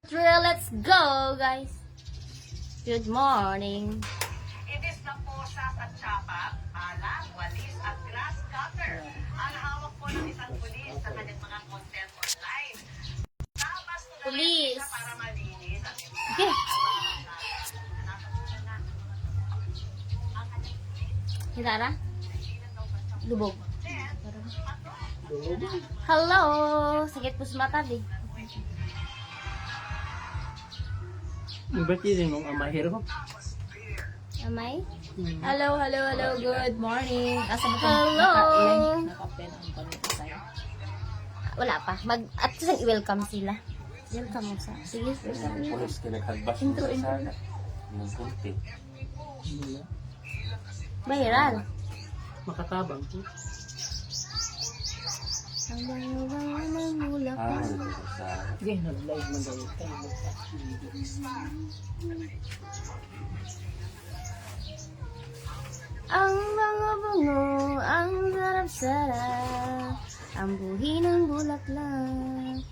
Drill, let's go, guys. Good morning. Itis na posas at tsapa, alang, walis at grass cutter. Ang hawak po ng isang pulis sa kanyang mga content online. Tapos ko na Pulis. siya para malinis at Okay. Hitara? Lubog. Hello! Sakit po sa mata, di. Berarti din mong amahir ko. Amay? Hello, good morning. Asa mo Hello. Naka-pen ang panito sa'yo. Wala pa. At saan i-welcome sila? Welcome mo sa. Sige. Pulis kinaghagbas Intro, sa intro. sana. Ng kunti. Viral. Makatabang ko. Ang bango-bango ng mulak. Ito sa sana. Sige, nag-live man daw tayo. Ang mga bungo, ang sarap-sarap, ang buhi ng bulaklak.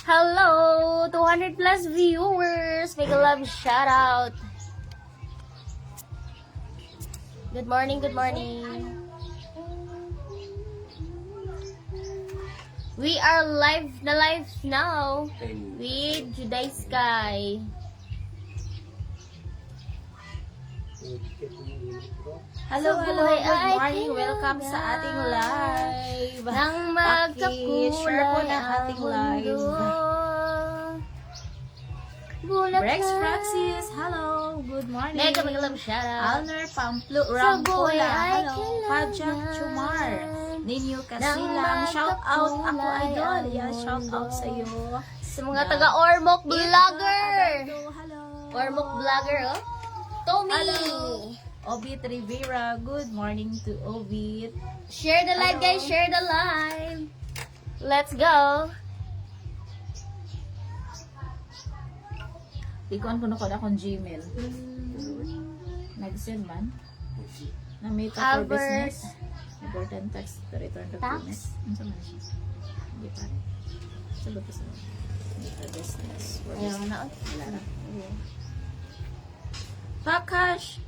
Hello! 200 plus viewers! Make a love shout out! Good morning, good morning! We are live now with Juday Sky. Hello, Sa good buhay ay morning. Welcome sa kailangan ating live. Nang Paki-share po magkakulay ng ating live. Bulaklak. Rex Francis, hello. Good morning. Mega love shout out. Alner Pamplo Sa buhay Rampola, ay hello. kailangan Pajak Chumar. Ninyo Kasilang, shout out. Ako magkakulay idol. ang Yeah, shout out mundo. sa iyo. Sa mga taga Ormoc Vlogger. Hello. Ormoc Vlogger, oh. Tommy. Hello. Obit Rivera, good morning to Obit. Share the live, guys. Share the live. Let's go. Ikuan ko na ko akong Gmail. Nag-send man? Na may for Albert. business. Important text to return Tax? document. Ano sa man siya? Hindi pa. Sagot ko sa may for business. For Ayaw business. na, oh. Wala na. Pakash!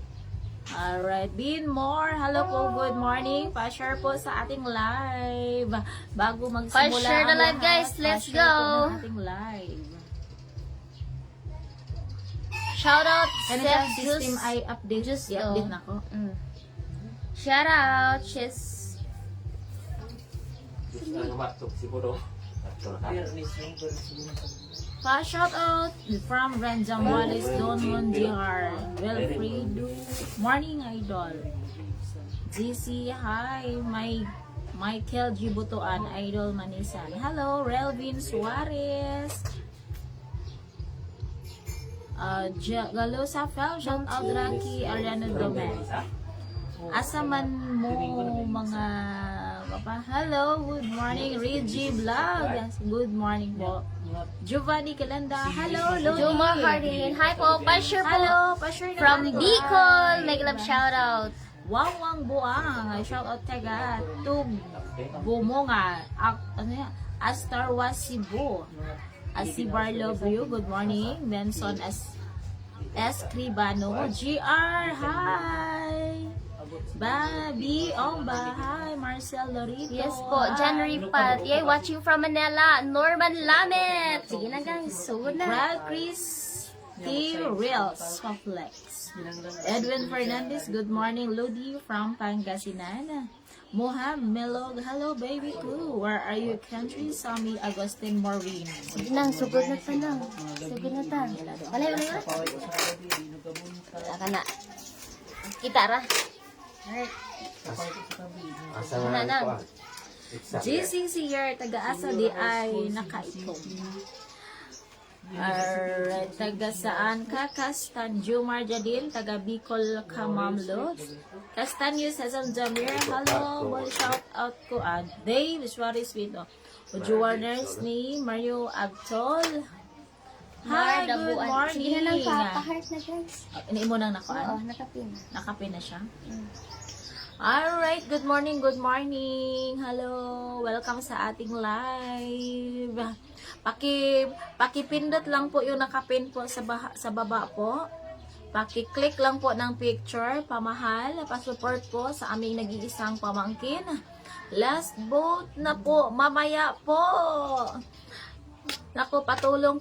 Alright, Bean More, hello po, good morning. Pa-share po sa ating live. Bago magsimula Pa-share the ang live, lahat, guys. Let's pa-share po go. ng ating live. Shout out. Ano Chef yung system Juice. ay update? Just I-update go. na ko. Shout out. Chis. Gusto na matok siguro. Ato na Pero ni Pa-shout out from Ranjang Wallace, Don Mondiar, Wilfredo, Morning Idol, GC, hi, Michael Gibutuan, Idol Manisan. Hello, Relvin Suarez. Galo sa Fel, shout out Rocky Ariano Domen. Asa man mo mga papa. Hello, good morning, Reggie Vlog. Yes, good morning po. Giovanni Calenda, hello, Lodi. Juma Hardin. Hi po. Pa-share po. Hello, pa-share na From natin. Bicol. Hi. Make love shout out. Wawang Buang, shout out taga Tub Bumonga, ano yan? Astar Wasibo. Asibar love you, good morning. Benson Escribano, GR, hi. Babi Omba, hi. Marcel Lorito. Yes po. January Pat. Yay, watching from Manila. Norman Lamet. Sige na, guys. Sugod na. Brad Chris T. Reels Complex. Edwin Fernandez, good morning. Lodi from Pangasinan. Moham Melog, hello baby too. Where are you country? Sami Agustin Maureen. Sige na. Sugod na pa na. Sugod na ta. Walay, walay, walay. Wala ka na. Kitara. Alright. Asa Wala na. na ko. Exactly. JCC here, taga-asa di ay nakaitong. Alright, taga saan ka? Kastan Jumar Jadin, taga Bicol ka Mamlos. Castanyo Sazam Jamir, hello, boy, shout out ko. Dave Suarez Vito. Ujuarners ni Mario Agtol. Hi, good morning. Sige na lang pa-heart na, guys. Ini mo nang Oo, nakuan. nakapin. Nakapin na siya. Alright, good morning, good morning. Hello, welcome sa ating live. Pakipindot lang po yung nakapin po sa baba po. Paki-click lang po ng picture, pamahal, pa-support po sa aming nag-iisang pamangkin. Last vote na po, mamaya po. Naku, patulong,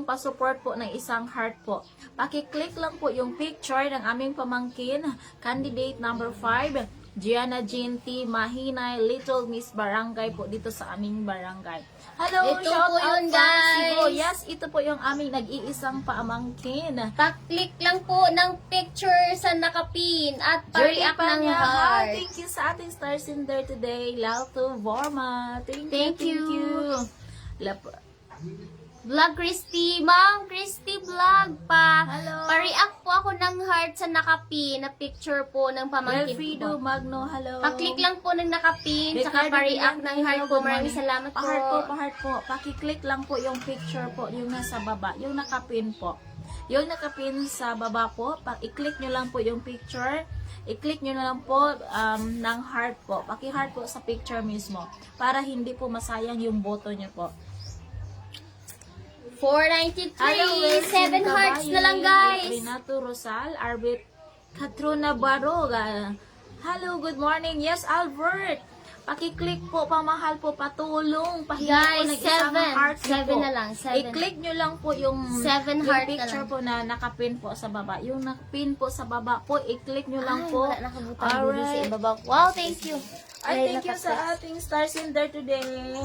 pa-support po ng isang heart po. Paki-click lang po yung picture ng aming pamangkin. Candidate number 5, Gianna Jinty Mahinay, Little Miss Barangay po dito sa aming barangay. Hello, Ito shout po out yun, from guys. Cebu. Yes, ito po yung aming nag-iisang pamangkin. Pa-click lang po ng picture sa nakapin at pa-react ng heart. Thank you sa ating stars in there today. Lalto Vorma. Thank you. Lap- Vlog Christy, Ma'am Christy Vlog pa. Hello. Pa-react po ako ng heart sa nakapin na picture po ng pamangkin Wilfrido ko. Magno, hello. Pa-click lang po ng nakapin, saka Ricardo pa-react ng Villan, heart hello, po. good Maraming morning. salamat po. Pa-heart po. Paki-click lang po yung picture po, yung nasa baba, yung nakapin po. Yung nakapin sa baba po, i-click nyo lang po yung picture. I-click nyo na lang po ng heart po. Paki-heart po sa picture mismo para hindi po masayang yung boto nyo po. 493, Wilson 7 hearts Cabaye, na lang guys. Renato Rosal, Arbit Katruna Baroga. Hello, good morning. Yes, Albert. Paki-click po, pamahal po, patulong. Pahingi po Guys, ng isang 7. heart 7 po. na lang, 7. I-click nyo lang po yung 7 yung heart na picture lang. po na nakapin po sa baba. Yung nakapin po sa baba po, i-click nyo lang Ay, po. wala nakabutang dulo sa Alright. ibaba. Wow, thank you. Ay, thank you sa ating stars in there today.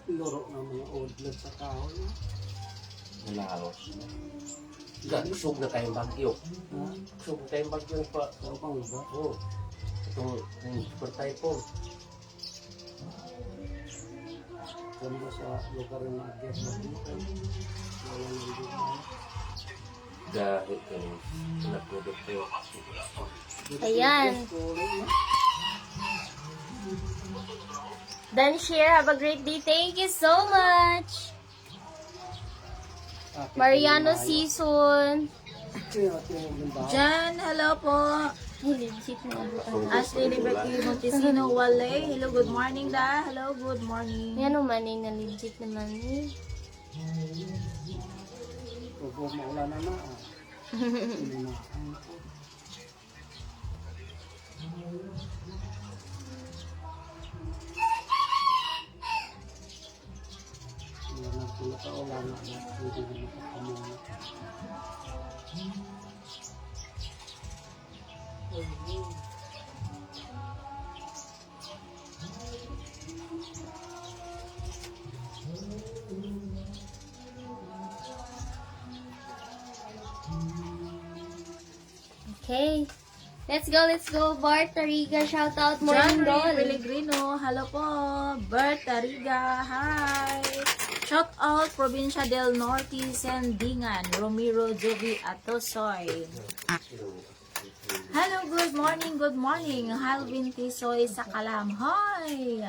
Loro ng mga old blood sa kahoy. Nalaros. Gagsog na tayong bagyo. Ha? Gagsog na tayong bagyo pa. Ano pang ba? Oo. Itong super typhoon. Ganda sa lugar ng agyat na dito. Wala nang dito. Dahil yung nagprodok ko. Ayan. Then share, have a great day. Thank you so much. Mariano Season. Jan, hello po. Ay, legit na abutan. Ashley Liberty Montesino Wale. Hello, good morning da. Hello, good morning. Yan naman eh, na legit naman eh. Huwag maulan na na. Hindi na. Wala na pula ka ulan na. Hindi na makakamuna. Okay. Let's go, Bart Tariga. Shout out, John Morning Ray Doll. Pellegrino, hello po. Bert Tariga, hi. Shout out, Provincia del Norte, Sendingan, Romero Jovi Atosoy. Hello, good morning. Halvin Tisoy sa Kalam, hi.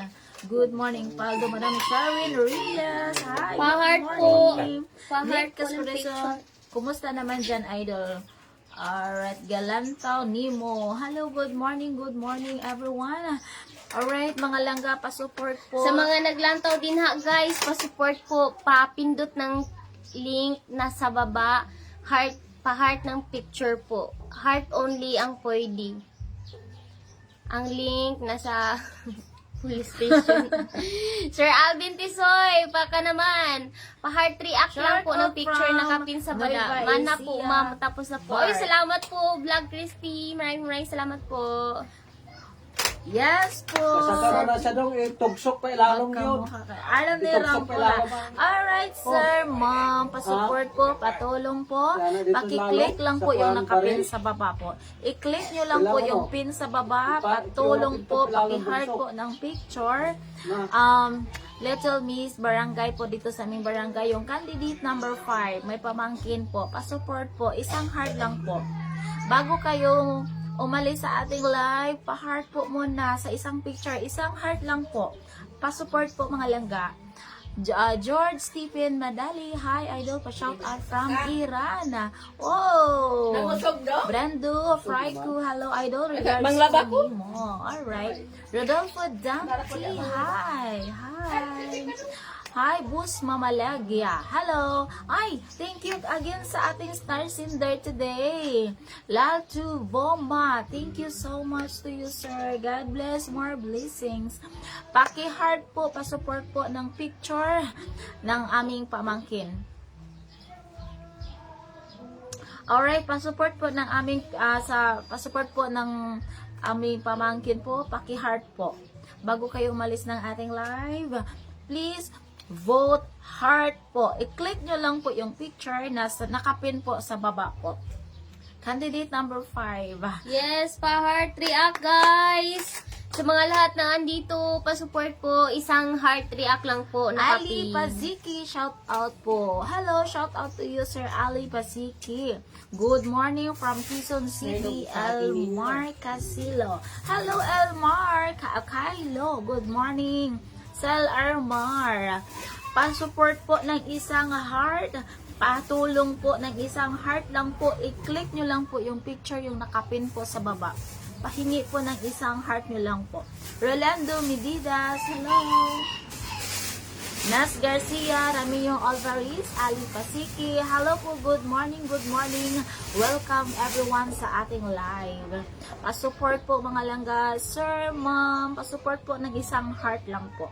Good morning, Paldo, Madam Sharon Rias, hi. Pa-heart good po. morning. Pa-heart Nick po ng Caspreso, picture. kumusta naman dyan, idol? Alright, Galantaw, Nemo. Hello, good morning everyone. Alright, mga langga, pa-support po. Sa mga naglantaw din ha, guys, pa-support po, papindot ng link na sa baba, heart, pa-heart ng picture po. Heart only ang pwede. Ang link nasa police station. Sir Alvin Tisoy, baka naman. Pa-heart react lang po ng picture from na kapin sa baba. Nueva Mana po, Ecija. ma'am. Tapos na po. Oy, Bart. salamat po, Vlog Christy. Maraming salamat po. Yes po. Kasagara na siya dong, tugsok pa ilalong yun. Alam ni Ram po na. Alright, sir, ma'am. Pasupport po, patulong po. Sana dito Paki-click lalo, lang sa po yung kuwan pa nakapin rin. sa baba po. I-click nyo lang po Kailangan, yung oh. pin sa baba. Ipa- Patulong ito po, lalong paki-heart bunso. po ng picture. Na. Little Miss Barangay po dito sa aming barangay. Yung candidate number 5, may pamangkin po. Pasupport po, isang heart lang po. Bago kayo umalis sa ating live, pa-heart po muna sa isang picture. Isang heart lang po. Pa-support po mga langga. George Stephen Madali, hi idol, pa-shout out from Iran. Oh! Brando Fraiku, hello idol, regards to Nemo. Alright. Rodolfo Damti, hi. Hi, Bus Mamalagya. Hello. Ay, thank you again sa ating star sender today. Laltu Bomba. Thank you so much to you, sir. God bless. More blessings. Paki-heart po, pa-support po ng picture ng aming pamangkin. Alright, pa-support po ng aming, pa-support po ng aming pamangkin po, paki-heart po. Bago kayo umalis ng ating live, please, vote heart po. I-click nyo lang po yung picture na nakapin po sa baba po. Candidate number 5. Yes, pa-heart react, guys! Sa mga lahat na andito, pa-support po, isang heart react lang po. Ali Paziki, shout out po. Hello, shout out to you, Sir Ali Paziki. Good morning from Quezon City, Elmar Casilo. Hello, Elmar. Kailo, good morning. Sel Armar, pa-support po ng isang heart, patulong po ng isang heart lang po, i-click nyo lang po yung picture yung nakapin po sa baba. Pahingi po ng isang heart nyo lang po. Rolando Medidas, hello. Nas Garcia, Ramiro Alvarez, Ali Pasiki, hello po, good morning, good morning. Welcome everyone sa ating live. Pa-support po mga langga, sir, ma'am, pa-support po ng isang heart lang po.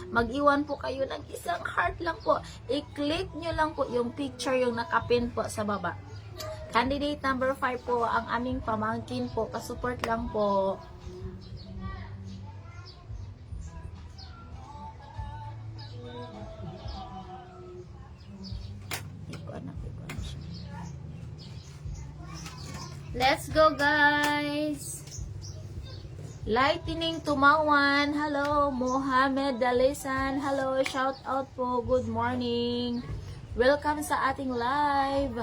Mag-iwan po kayo ng isang heart lang po. I-click nyo lang po yung picture yung nakapin po sa baba. Candidate number 5 po, ang aming pamangkin po. Pa-support lang po. Let's go, guys! Lightning Tumawan, hello. Mohamed Dalisan, hello. Shout out po, good morning. Welcome sa ating live.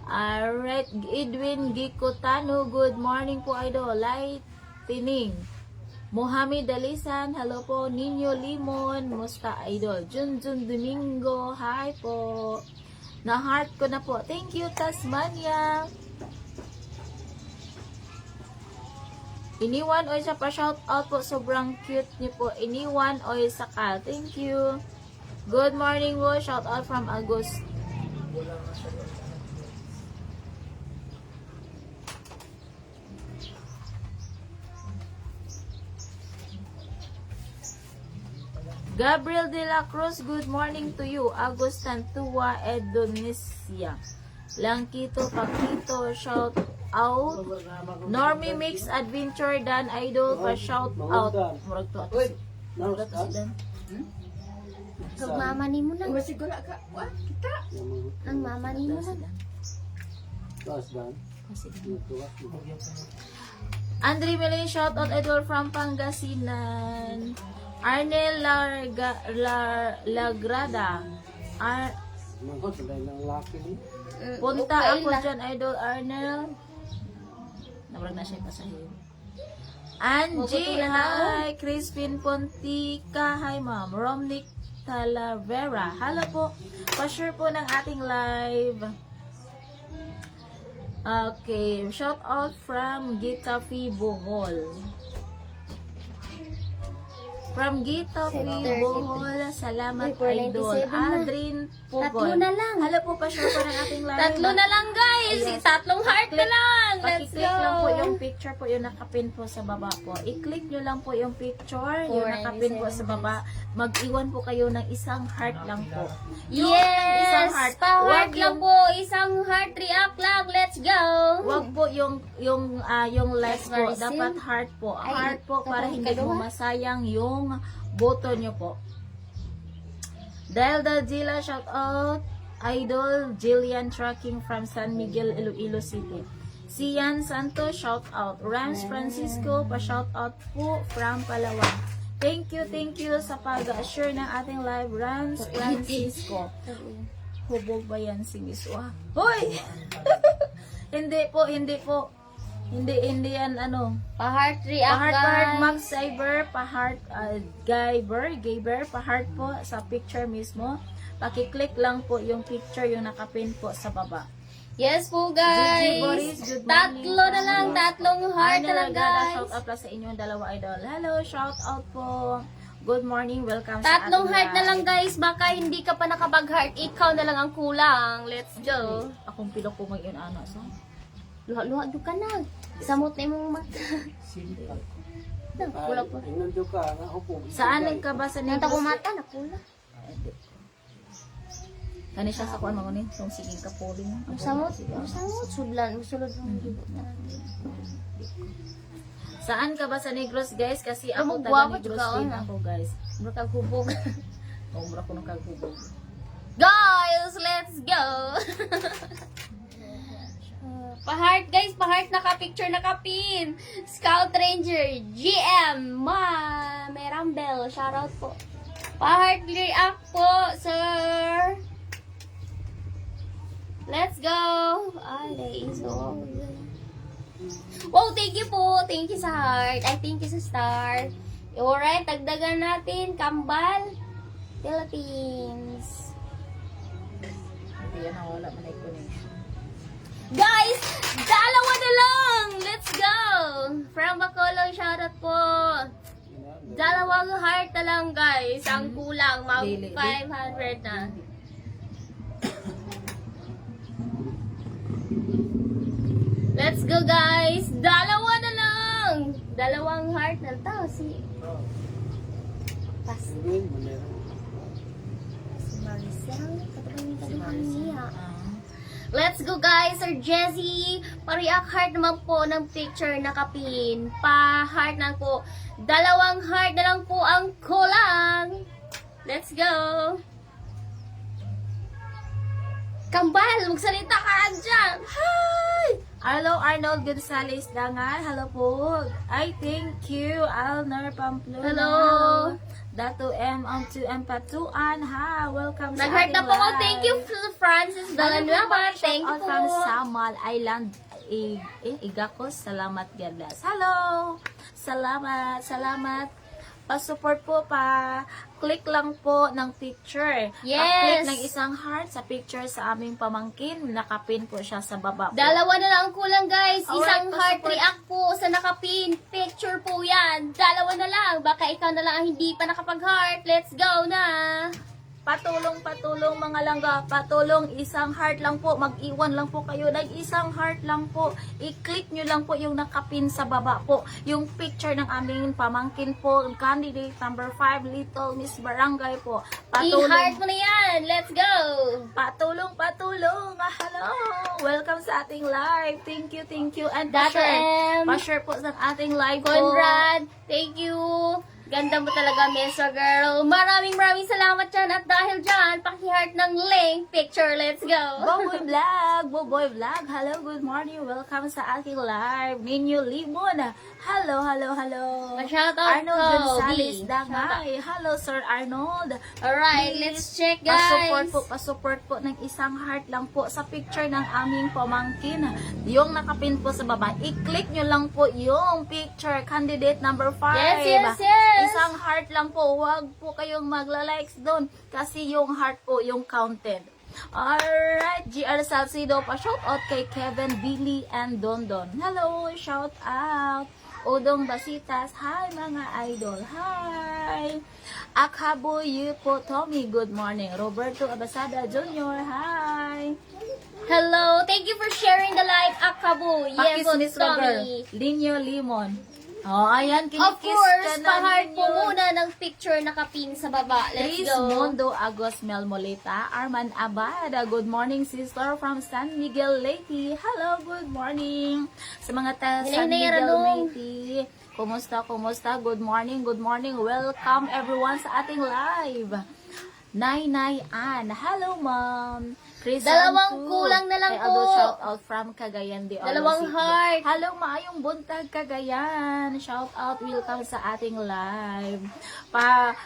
Alright, Edwin Gikotano, good morning po idol. Lightning. Mohamed Dalisan, hello po. Nino Limon, musta idol. Junjun Domingo, hi po. Na-heart ko na po. Thank you, Tasmania. Iniwan oy sa pa-shout out po. Sobrang cute niyo po. Iniwan oy sa ka. Thank you. Good morning po. Shout out from August. Gabriel de la Cruz, good morning to you. Agustan Tua, Indonesia. Langkito, Pakito, shout out. Normie Mix Adventure Dan Idol, pa shout out. Murag to ato si. Murag to si Dan. Ang mama ni mo lang. Siguro ka, kita. Ang mama ni mo lang. Taas dan. Andre Melay, shout out idol from Pangasinan. Arnel Lagrada. Manghot, dahil ng laki ni. Punta Okay ako lang. dyan, idol Arnel. Nabrag na siya pasahin. Angie, hi. Crispin Pontica, hi ma'am. Romnick Talavera, hello po. Pa-share po ng ating live. Okay, shout out from Gitafe Bohol. From Gitafe Bohol, salamat Uy, 497 idol. na. Aldrin Pugon. Tatlo na lang. Hello po, pa-share po ng ating live. Tatlo na lang, guys! Ayan. Tatlong heart na lang! Let's Pakiclick go! lang po yung picture po, yung nakapin po sa baba po. I-click nyo lang po yung picture, yung nakapin po sa baba. Mag-iwan po kayo ng isang heart lang po. Yung isang Yes! heart. Pa-heart Wag lang yung- po. Isang heart react lang. Let's go! Wag po yung less po. Marisim. Dapat heart po. Ay, Heart po para kapag hindi mo kagawa. masayang yung boto nyo po. Delda Gila, shout out. Idol Jillian Tracking from San Miguel, Iloilo City. Sian Santos, shout out. Rams Francisco, pa-shout out po from Palawan. Thank you sa pag-assure ng ating live, Rams Francisco. Hubog ba yan si Miss Wa? Hoy! Hindi po. Hindi yan ano. Pa-heart react, Pa-heart guys. Max Cyber, pa-heart Gayber, pa-heart po sa picture mismo. Paki-click lang po yung picture yung nakapin po sa baba. Yes po, Gigi guys. Boris, good morning. Tatlo na lang, tatlong heart na lang, guys. Shout out sa inyong dalawa idol. Hello, shout out po. Good morning, welcome sa Tatlong ating heart na live. lang, guys. Baka hindi ka pa nakapag-heart. Ikaw na lang ang kulang. Let's go. Akong pilok po mag-yun ano. So, Luha-luha doon ka na. Samot na yung mata. Nakula po. Inundyo ka, upo. saan ka ba sa Nanta ko Negros? mata, nakula. Kani siya sa kuan mga ni, yung siging kapuling. Ang samot, sudlan, sulod ng libot na. Saan ka ba sa Negros, guys? Kasi ako Ang taga guwapo, Negros tsaka din ano. ako, guys. Bro, kaghubog. Umra ko nagkagubog. Guys, let's go! Pa-heart, guys. Pa-heart, naka-picture, naka-pin. Scout Ranger, GM, may Rumble. Shoutout po. Pa-heart react po, sir. Let's go. Ay, there is all. Wow, thank you po. Thank you sa heart. I thank you sa star. Alright, tagdagan natin. Kambal, Philippines. Hindi yan wala man ay connection. Guys, dalawa na lang. Let's go. From Bacolod, shoutout po. Dalawang heart na lang, guys. Ang kulang, mag Dili. 500 na. Let's go, guys. Dalawa na lang. Dalawang heart na to. Si Sabihin mo na yun. Maricel. Si Marcia. Let's go, guys. Sir Jessie, pa-react heart naman po ng picture na kapin. Pa-heart na po. Dalawang heart na lang po ang kulang. Let's go. Kambal, magsalita ka dyan. Hi! Hello, Arnold Gonzalez Dangan. Hello po. I thank you, Alner Pamplona. Hello. Dato M on 2M Patuan. Ha, welcome sa Nag-heart ating na po ako. live. Thank you, Francis Dalanueva. Thank you Shout out po. from Samal Island. Igakos. Salamat, Gadas. Hello. Salamat. Pa-support po, click lang po ng picture. Yes. Pa-click ng isang heart sa picture sa aming pamangkin. Nakapin po siya sa baba po. Dalawa na lang ang kulang, guys. Isang Alright, heart pa-support. react po sa nakapin. Picture po yan. Dalawa na lang. Baka ikaw na lang ang hindi pa nakapag-heart. Let's go na. Patulong mga langga, patulong, isang heart lang po, mag-iwan lang po kayo ng isang heart lang po, i-click nyo lang po yung nakapin sa baba po, yung picture ng aming pamangkin po, candidate number 5, Little Miss Barangay po. I-heart mo na yan. Let's go. Patulong, hello, welcome sa ating live, thank you, and Dato M. pa-share po sa ating live po. Conrad, thank you. Ganda mo talaga, Mesa Girl. Maraming salamat dyan. At dahil dyan, paki-heart ng link picture. Let's go. Boboy Vlog, hello, good morning, welcome sa aking live. Ninyo Limon, hello. Shoutout Arnold ko, Gonzalez B. Dangay, hello Sir Arnold. Alright, let's check, guys. Pa-support po ng isang heart lang po sa picture ng aming pamangkin. Yung nakapin po sa baba, i-click nyo lang po yung picture, candidate number 5. Yes. Isang heart lang po, huwag po kayong magla-likes doon kasi yung heart po yung counted. Alright, GR Salcido, pa-shout out kay Kevin, Billy, and Dondon. Hello, shout out. Odong Basitas, hi mga idol, hi. Akabo po, Tommy, good morning. Roberto Abasada Jr., hi. Hello, thank you for sharing the live, Akabu. Yes, Pakis Miss Roger, Tommy. Linyo Limon. Oh, ayan, Of kinikis course, ka na pa-heart po Linyo. muna ng picture nakapin sa baba. Let's Chris go. Mondo Agos Melmoleta, Arman Abada, good morning sister from San Miguel Leyte. Hello, good morning. Sa mga San Hinay-hinay, Miguel Ranong. Leyte, kumusta? Good morning. Welcome everyone sa ating live. Nay Ann, hello ma'am. Chris Dalawang Santu. kulang na lang Kay Ado, po. shout out from Cagayan de Oro Dalawang City. heart. Hello, maayong buntag Cagayan. Shout out, welcome sa ating live.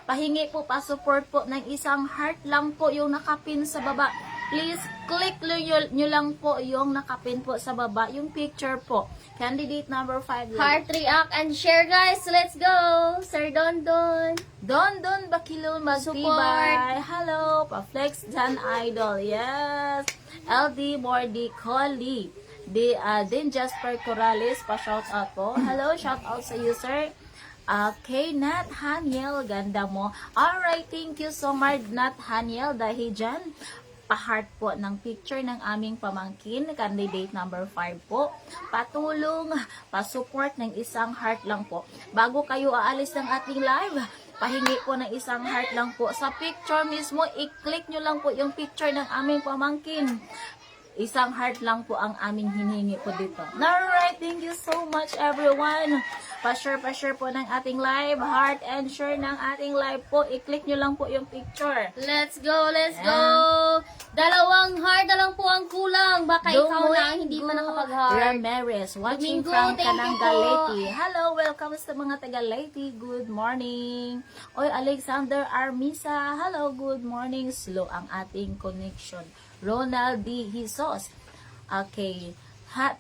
Pahingi po, pa-support po ng isang heart lang po yung nakapin sa baba. Please, click nyo lang po yung nakapin po sa baba, yung picture po. Candidate number 5. Heart react and share, guys. Let's go. Sir Don Don. Don Bakilon Magtibay. Hello, Pa-Flex Jan Idol. Yes. LD Mordi Collie. Din Jasper Corrales, pa-shout out po. Hello, shout out sa you, sir. Okay, Nat Haniel, ganda mo. Alright, thank you so much, Nat Haniel, dahil dyan, pa-heart po ng picture ng aming pamangkin, candidate number 5 po. Patulong, pa-support ng isang heart lang po. Bago kayo aalis ng ating live, pahingi po ng isang heart lang po. Sa picture mismo, i-click nyo lang po yung picture ng aming pamangkin. Isang heart lang po ang aming hinihingi po dito. Alright, thank you so much everyone. Pa-share po ng ating live. Heart and share ng ating live po. I-click nyo lang po yung picture. Let's go, let's go. Dalawang heart na lang po ang kulang. Baka ikaw na ang hindi pa nakapag-heart. Ramirez, watching Domingo, from thank you Cananga po. Leyte. Hello, welcome sa mga taga Leyte. Good morning. Oy, Alexander Armisa. Hello, good morning. Slow ang ating connection. Ronald D. Jesus. Okay.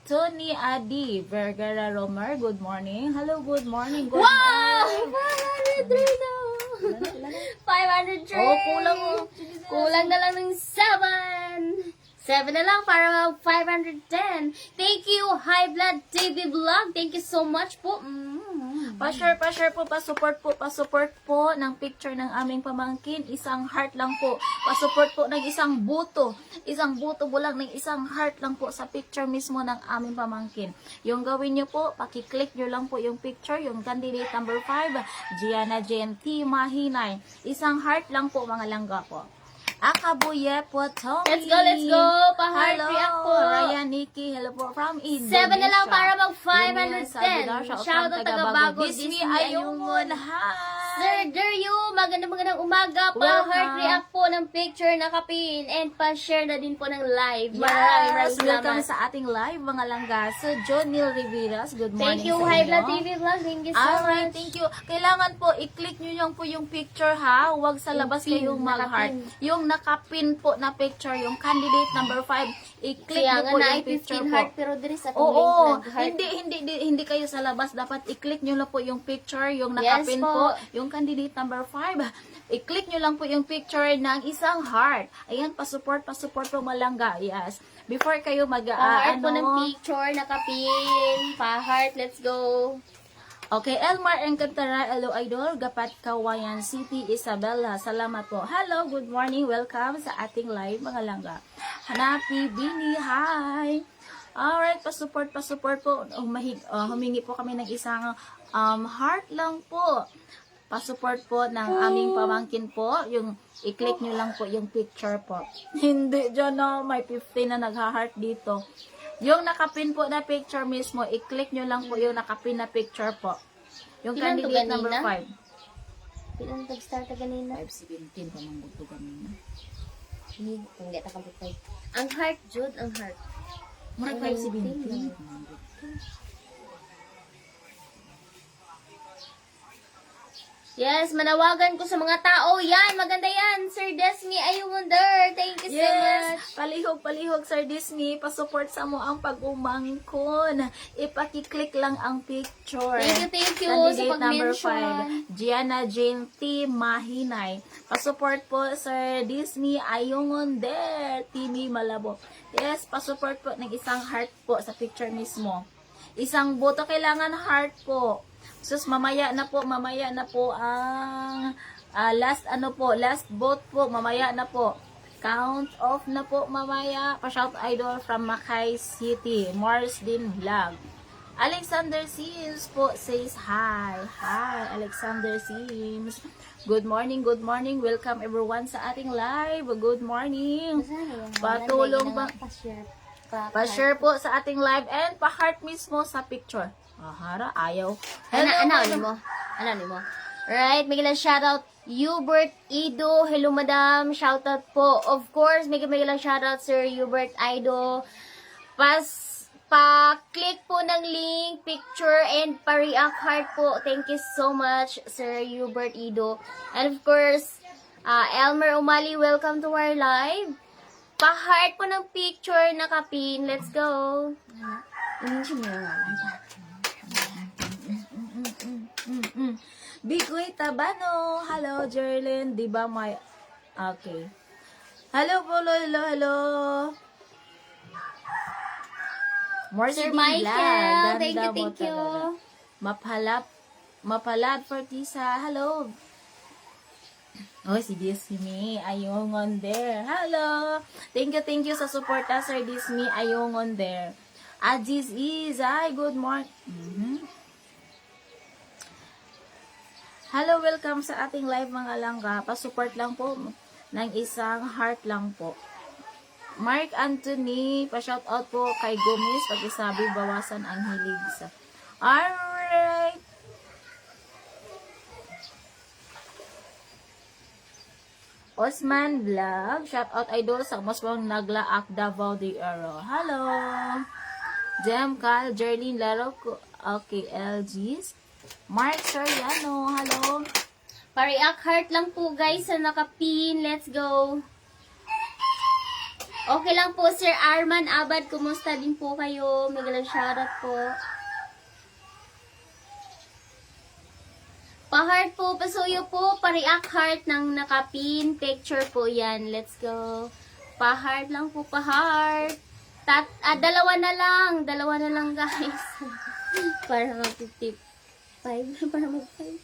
Tony Adi Vergara Romer, good morning. Hello, good morning. Good Wow! morning. 500 Oh, kulang oh. Kulang na lang ng 7. 7 na lang para mag 510. Thank you, High Blood TV Vlog. Thank you so much po. Pa-share po, pa-support po ng picture ng aming pamangkin. Isang heart lang po. Pa-support po ng isang buto. Isang buto bulang ng isang heart lang po sa picture mismo ng aming pamangkin. Yung gawin nyo po, pakiclick nyo lang po yung picture, yung candidate number 5, Gianna JNT Mahinay. Isang heart lang po, mga langga po. Akabuye po, Tommy. Let's go, let's go. Pa-heart Hello, react po. Ryan Nikki. Hello po from Indonesia. 7 na lang para mag Lumian 510. Shout out Tagabago. Disney Ayungon. Hi. Sir Deryu, magandang umaga. Welcome. Pa-heart react po ng picture na kapin and pa-share na din po ng live. Yes, Maraming welcome salamat. sa ating live, mga langga. So, John Neil Riveras, good morning Thank you, sa High inyo. Blood TV Vlog. Thank you so Alright, much. thank you. Kailangan po, i-click nyo lang po yung picture ha. Huwag sa labas Yung pin, kayong mag-heart. nakapin. Yung nakapin po na picture, yung candidate number 5, i-click Kaya nyo nga po na yung ay picture 15 po. heart pero diri sa Oo, link nag-heart. hindi kayo sa labas. Dapat i-click nyo lang po yung picture, yung Yes nakapin po. po, yung candidate number 5. I-click nyo lang po yung picture ng isang heart. Ayan, pa-support po malangga. Yes. Before kayo Pa-heart po ng picture na kapin. Pa-heart, let's go. Okay, Elmar Encantara, hello idol, Gapat Kawayan City, Isabela, salamat po. Hello, good morning, welcome sa ating live mga langga. Hanapi Bini, hi! Alright, pa-support po. Humingi po kami ng isang heart lang po. Pa-support po ng aming pamangkin po. Yung i-click nyo lang po yung picture po. Hindi dyan na, may 15 na nagha-heart dito. Yung nakapin po na picture mismo, i-click nyo lang po yung nakapin na picture po. Yung Ilan to candidate number ganina? 5. Pilang tag-start ka ganina? 517 pa mang buto kanina. Hindi, takapit. Ang heart, Jude, ang heart. Murag 517. Yes, manawagan ko sa mga tao. Yan, maganda yan. Sir Desmi Ayungonder. Thank you so much. Yes, palihog, Sir Disney. Pasupport sa mo ang pag-umangkon. Ipaki-click lang ang picture. Thank you sa Candidate number pag-mention. 5, Gianna Jane T. Mahinay. Pasupport po, Sir Disney Ayungonder. Timi Malabo. Yes, pasupport po ng isang heart po sa picture mismo. Isang boto, kailangan heart po. Sus, mamaya na po ang last vote po, mamaya na po. Count off na po mamaya. Pa-shout idol from Makay City, Mars din Vlog. Alexander Sims po says hi. Hi, Alexander Sims. Good morning. Welcome everyone sa ating live. Good morning. Patulong ba? Pa-share po sa ating live and pa-heart mismo sa picture. Hara, ayaw. Ano mo? Right, may ilang shoutout. Hubert Ido, hello madam, shoutout po. Of course, may ilang shoutout Sir Hubert Ido. Pa-click po ng link, picture, and pa-react heart po. Thank you so much, Sir Hubert Ido. And of course, Elmer Umali, welcome to our live. Pa-heart po ng picture na kapin. Let's go. I-mention mo lang naman. Bigoy Tabano. Hello, Jerlyn. Di ba may... Okay. Hello po, hello, hello. More Sir City Michael, Vlog. thank Ganda you, mo thank you. talaga. Mapalad for Tisa. Hello. Oh, si Disney. Ayungon there. Hello. Thank you sa support Sir Disney. Ayungon there. Aziz is. Hi, good morning. Hello, welcome sa ating live mga langga. Pa-support lang po ng isang heart lang po. Mark Anthony, pa-shout out po kay Gomez. Pag-isabi, bawasan ang hilig sa... Alright. Osman Vlog, shout out idol sa Moswang Naglaak Davao de Oro. Hello. Jem Cal, Jerlyn Laro, okay, LGs. Mark Soriano, hello. Pariak heart lang po guys sa nakapin. Let's go. Okay lang po Sir Arman Abad. Kumusta din po kayo? Magalang shoutout po. Pa-heart po, pasuyo po. Pariak heart ng nakapin. Picture po yan. Let's go. Pa-heart lang po, pa-heart. Dalawa na lang guys. Para mag-55. Para mag-5.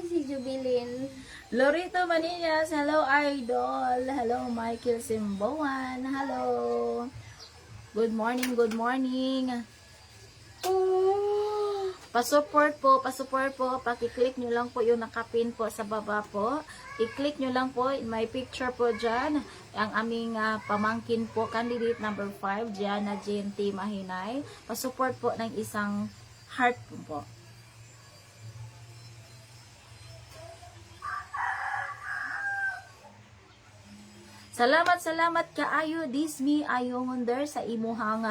Si Jubilin. Lorito Manillas, hello idol. Hello Michael Simboan. Hello. Good morning, good morning. Pa-support po, paki-click nyo lang po yung nakapin po sa baba po. I-click nyo lang po, may picture po dyan. Ang aming pamangkin po, candidate number 5, Gianna JNT Mahinay. Pa-support po ng isang heart po. Salamat kaayo Disney ayong sa imuhang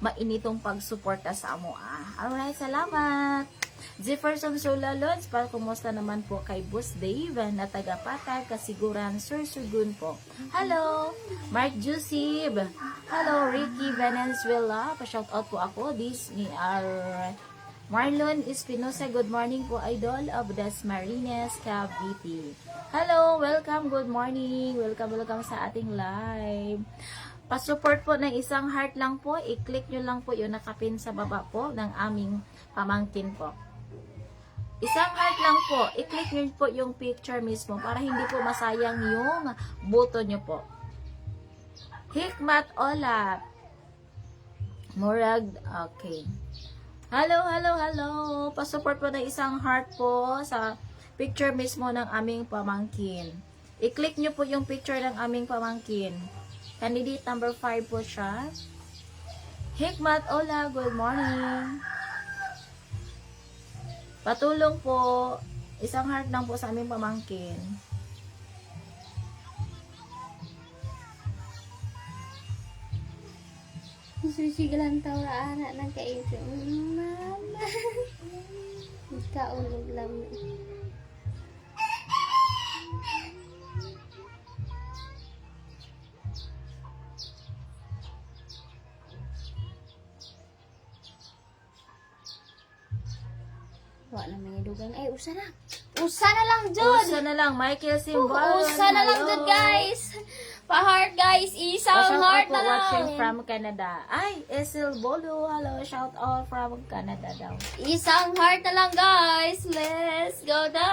mainitong pagsuporta sa amo. Alright, salamat. Jefferson Solalons, para kumusta naman po kay Boss Dave na taga-Patag, Kasiguran, Sursugun po. Hello, Mark Jusib. Hello, Ricky Venezuela. Pa-shout out po ako. Disney Marlon Espinosa, good morning po, idol of Dasmariñas, Cavite. Hello, welcome, good morning. Welcome sa ating live. Pa-support po ng isang heart lang po. I-click nyo lang po yung nakapin sa baba po ng aming pamangkin po. Isang heart lang po. I-click nyo po yung picture mismo para hindi po masayang yung buto nyo po. Hikmat Olap. Murag, okay. Hello. Pa-support po ng isang heart po sa picture mismo ng aming pamangkin. I-click nyo po yung picture ng aming pamangkin. Candidate number 5 po siya. Hikmat Ola, good morning. Patulong po. Isang heart lang po sa aming pamangkin. Susigalan tao na anak ng kaisip. Mama. Ikaulog lang. Wala na may dugang. Ay, usa na. Usa na lang, Jud. Usa na lang, Michael Simbalon. Usa na lang, Jud, guys. Pa-heart, guys. Isang Shout heart out po na watching lang. from Canada. Ay, Esil Bolo. Hello, shout out from Canada daw. Isang heart na lang, guys. Let's go na.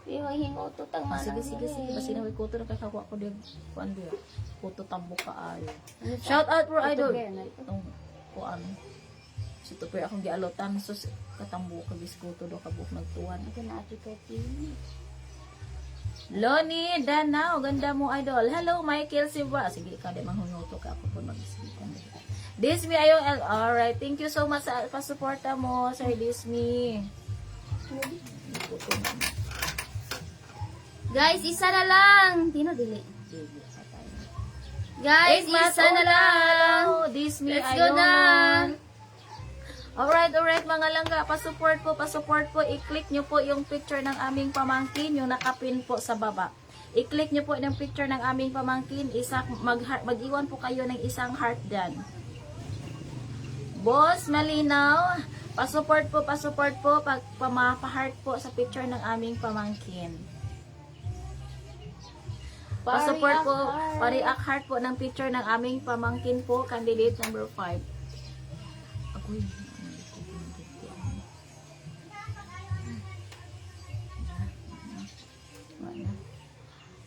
Hingutot ang manang. Sige. Basi na kuto na kakakuha ko din. Kuan din. Kuto tambo ka ayo. Shout out for idol. Itong kuan. Si Tupoy akong gialotan. Sus, katambo ka biskuto do kabuk nagtuwan. Ito na ati Katie. Loni Danao, ganda mo idol. Hello Michael Silva. Sige, ikaw di manghunguto ka ako po mag-speakan. Dismi ayong alright. Thank you so much sa pasuporta mo, Sir Dismi. Guys, isa na lang. Tino dili. Sige, patay. Guys, isa na lang. Dismi Let's go na. Alright, mga langga, pa-support po, I-click nyo po yung picture ng aming pamangkin, yung nakapin po sa baba. I-click nyo po ng picture ng aming pamangkin. Mag-iwan po kayo ng isang heart dyan. Boss Malinaw, pa-support po, pamapa-heart po sa picture ng aming pamangkin. Pa-support po, pa-react heart po ng picture ng aming pamangkin po, candidate number 5. Agoy.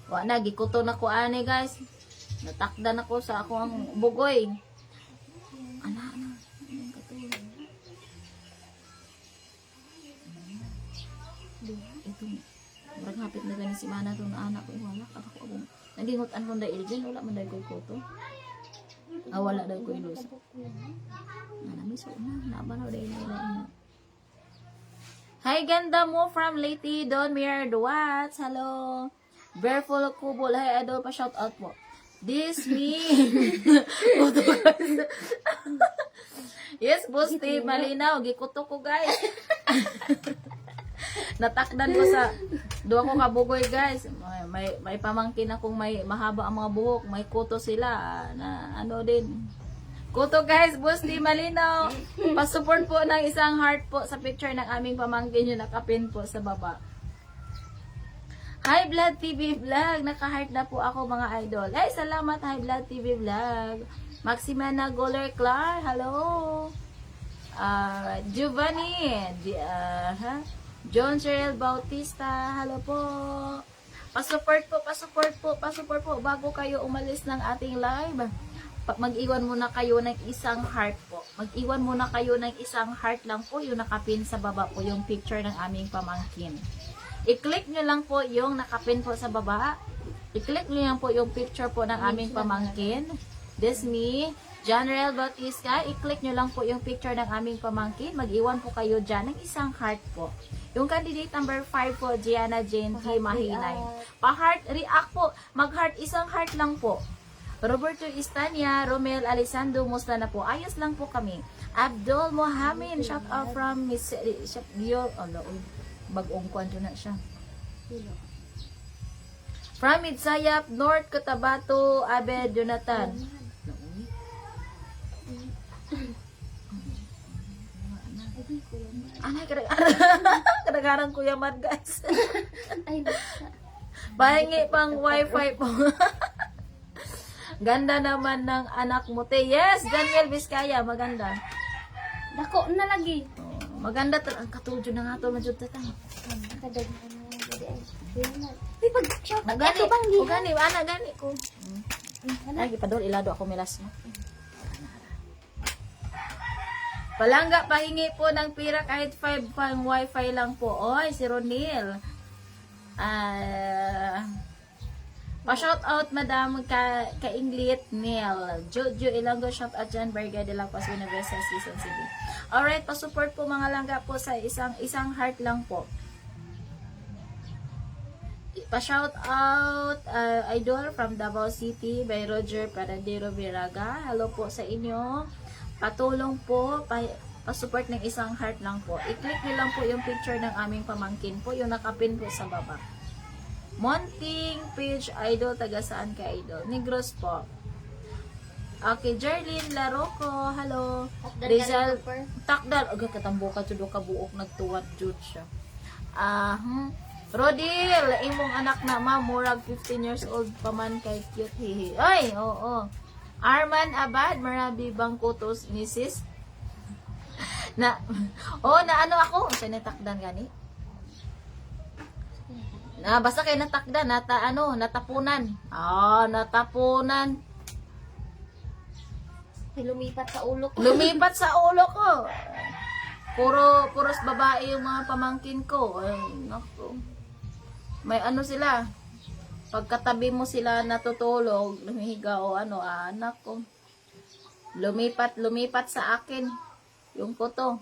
Wala, gikuto na ko ani guys. Natakdan ako sa akong bugoy. Ana. Ito. Murag hapit na gani si Mana tong anak ko. Wala ka ako. Nagingutan ko dahil din. Wala man dahil ko kuto. Wala dahil ko ilus. Miso na. Nabanaw dahil na. Hi, ganda mo from Leyte. Don Mir Duwats. Hello. Bearful Kubol. Hi, Idol. Pa-shout out po. This me. Yes, boss Steve Malinaw. Gikuto ko guys. Natakdan ko sa duwa ko kabugoy guys. May pamangkin akong may mahaba ang mga buhok. May kuto sila. Na ano din. Kuto guys, boss Steve Malinaw. Pa-support po ng isang heart po sa picture ng aming pamangkin yung nakapin po sa baba. Hi Blood TV Vlog, naka-heart na po ako mga idol. Ay, salamat Hi Blood TV Vlog. Maximana Goler Clar, hello. Giovanni, John Cheryl Bautista, hello po. Pa-support po bago kayo umalis ng ating live. Mag-iwan muna kayo ng isang heart po. Mag-iwan muna kayo ng isang heart lang po yung nakapin sa baba po yung picture ng aming pamangkin. I-click nyo lang po yung nakapin po sa baba. I-click nyo lang po yung picture po ng aming pamangkin. This me, General Bautista. I-click nyo lang po yung picture ng aming pamangkin. Mag-iwan po kayo dyan ng isang heart po. Yung candidate number 5 po, Gianna Jane T. Mahinay. Pa-heart, react po. Mag-heart, isang heart lang po. Roberto Istania, Romel Alessandro, musta na po? Ayos lang po kami. Abdul Mohamed, shout out from Miss bagong kwanto na siya. From Midsayap, North Cotabato, Abed Jonathan. Anay, kadagaran Kuya Mad, guys. Pahingi pang wifi po. Ganda naman ng anak mo, te. Yes, Daniel Vizcaya, maganda. Dako na lagi. Maganda to ang katuljo na nga to medyo tatang. Uy, pag-shout out Gani, ito bang gani, ana gani ko. Ay, gipadol ilado ako milas mo. Palangga pahingi po ng pira kahit 5 pang wifi lang po. Oy, si Ronil. Pa-shout out Madam Kainglit Neil. Jojo Ilonggo, shout out John Berga de la Paz University Season City. Alright, pa-support po mga langga po sa isang heart lang po. Pa-shout out Idol from Davao City by Roger Paradero Viraga. Hello po sa inyo. Patulong po, pa-support ng isang heart lang po. I-click nyo lang po yung picture ng aming pamangkin po, yung nakapin po sa baba. Monting Page Idol, taga saan ka Idol? Negros po. Okay, Jerlyn Laroco, hello. Rizal, takdal, aga katambo ka tudo ka buok nagtuwat jud siya. Rodil, imong anak na ma, murag 15 years old pa man kay cute hihi. Ay, oo. Arman Abad, marami bang kutos misis? Na, na ano ako? Sa natakdan gani? Na, basta kay natakdan, natapunan. Natapunan. Lumipat sa ulo ko. Lumipat sa ulo ko. Puros babae yung mga pamangkin ko. Ay, naku. May ano sila. Pagkatabi mo sila natutulog, lumihiga o anak ko. Lumipat sa akin. Yung puto.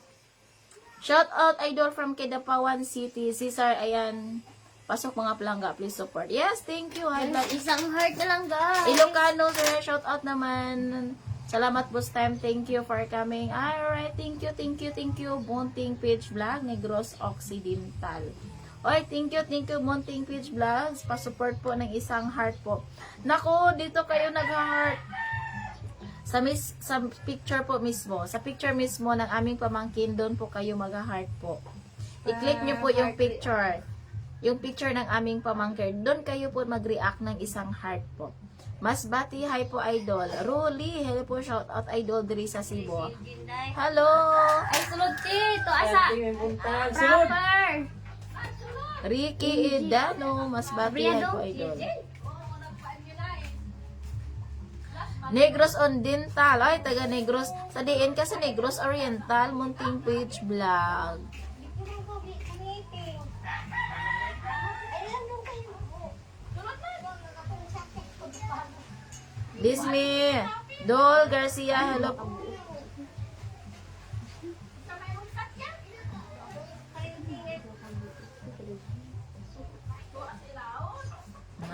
Shout out Idol from Kidapawan City. Cesar, ayan. Pasok mga palangga, please support. Yes, thank you. Isang heart na lang, guys. Ilocano, sir, shout out naman. Salamat, boss time. Thank you for coming. Alright, thank you. Bunting Page Vlog, Negros Occidental. Oy, thank you, Monting Peach Vlogs. Pa-support po ng isang heart po. Nako, dito kayo nag-heart. Sa picture po mismo. Sa picture mismo ng aming pamangkin, doon po kayo mag-heart po. I-click nyo po yung picture. Yung picture ng aming pamangkin. Doon kayo po mag-react ng isang heart po. Mas bati, hi po idol. Rolly, hello po, shout out idol diri sa Cebu. Hello. Ay, sulod tito. Asa? Proper. Ricky Idano, mas bati, hi po idol. Negros Oriental. Ay, taga Negros. Sa diin ka sa Negros Oriental, Munting Page Vlog. Disney. Dol Garcia, hello.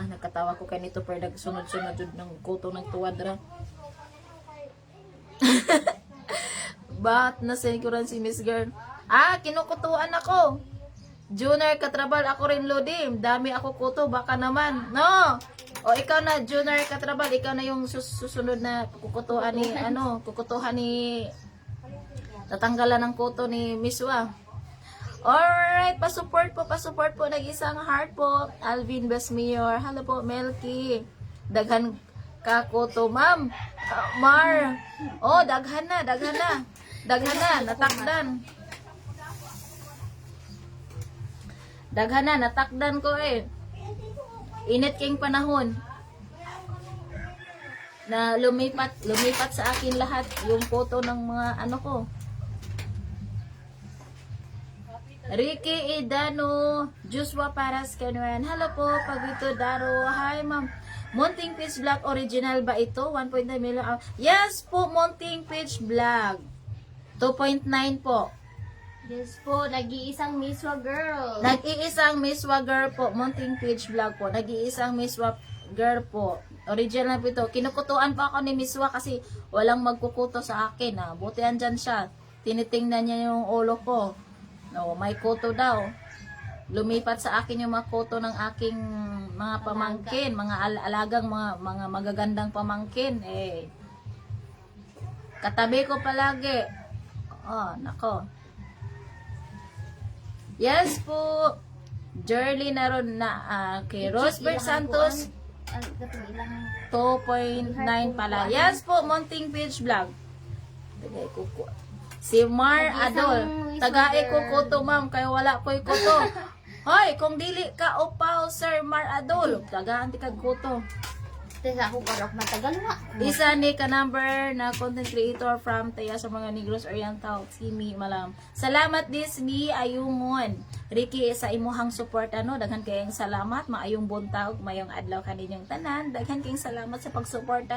Nakatawa ko kay nito per nagsunod-sunod jud ng kuto ng tuwadra. Ba't nasikuran si Miss Girl? Kinukutuan ako. Junior Katrabal, ako rin Lodim. Dami ako kuto, baka naman. No! O ikaw na, Junior Katrabal, ikaw na yung susunod na kukutuhan ni tatanggalan ng kuto ni Miss Wa. Alright, pa-support po ng isang heart po. Alvin Besmior, hello po, Melky. Daghan ka kuto, ma'am. Mar. Oh, daghan na, natakdan. Daghan na, natakdan ko eh. Init king panahon. Na lumipat sa akin lahat yung photo ng mga ano ko. Ricky Idano, Joshua Paras Canuan. Hello po, Pagito Daro. Hi, ma'am. Monting Peach Vlog, original ba ito? 1.9 million. Yes po, Monting Peach Vlog. 2.9 po. Yes po, nag-iisang Miswa girl. Nag-iisang Miswa girl po. Monting Peach Vlog po. Nag-iisang Miswa girl po. Original po ito. Kinukutuan pa ako ni Miswa kasi walang magkukuto sa akin. Buti andyan siya. Tinitingnan niya yung ulo ko. No, may kuto daw. Lumipat sa akin yung mga kuto ng aking mga pamangkin, mga alagang mga magagandang pamangkin eh. Katabi ko palagi. Oh, nako. Yes po. Jerly na ron na kay Rosbert Santos. 2.9 pala. Yes po, Monting Page Vlog. Tagay ko po. Si Mar Adol. Tagay ko kuto, ma'am. Kaya wala ko'y kuto. Hoy, kung dili ka upaw, Sir Mar Adol. Tagaan ti kag kuto. Tesa ako karok matagal na. Isa ni ka number na content creator from Taya sa mga Negros Oriental. Simi Malam. Salamat Disney Ayungon. Ricky, sa imuhang support daghan kayong salamat. Maayong buntag, mayong adlaw kaninyong tanan. Daghan kayong salamat sa pag-support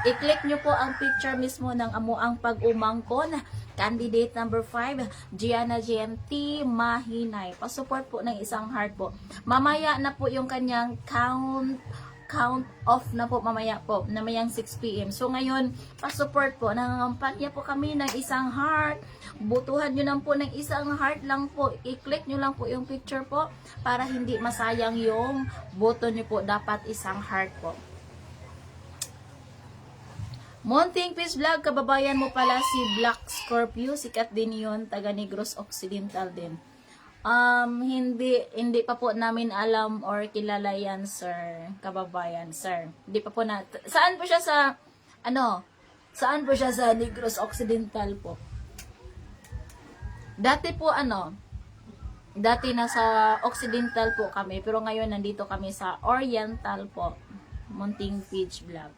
I-click nyo po ang picture mismo ng amuang pag-umangkon. Candidate number 5, Gianna GMT Mahinay. Pa-support po ng isang heart po. Mamaya na po yung kanyang count off na po mamaya po, namayang 6 PM. So ngayon, pa-support po, nangangampanya po kami ng isang heart. Butuhan nyo lang po ng isang heart lang po. I-click nyo lang po yung picture po para hindi masayang yung boto nyo po. Dapat isang heart po. Monting Peace Vlog, kababayan mo pala si Black Scorpio. Sikat din yun, taga Negros Occidental din. Hindi pa po namin alam or kilala yan, sir. Kababayan, sir. Hindi pa po na... Saan po siya sa... Saan po siya sa Negros Occidental po? Dati po dati nasa Occidental po kami. Pero ngayon nandito kami sa Oriental po. Monting Page Vlog.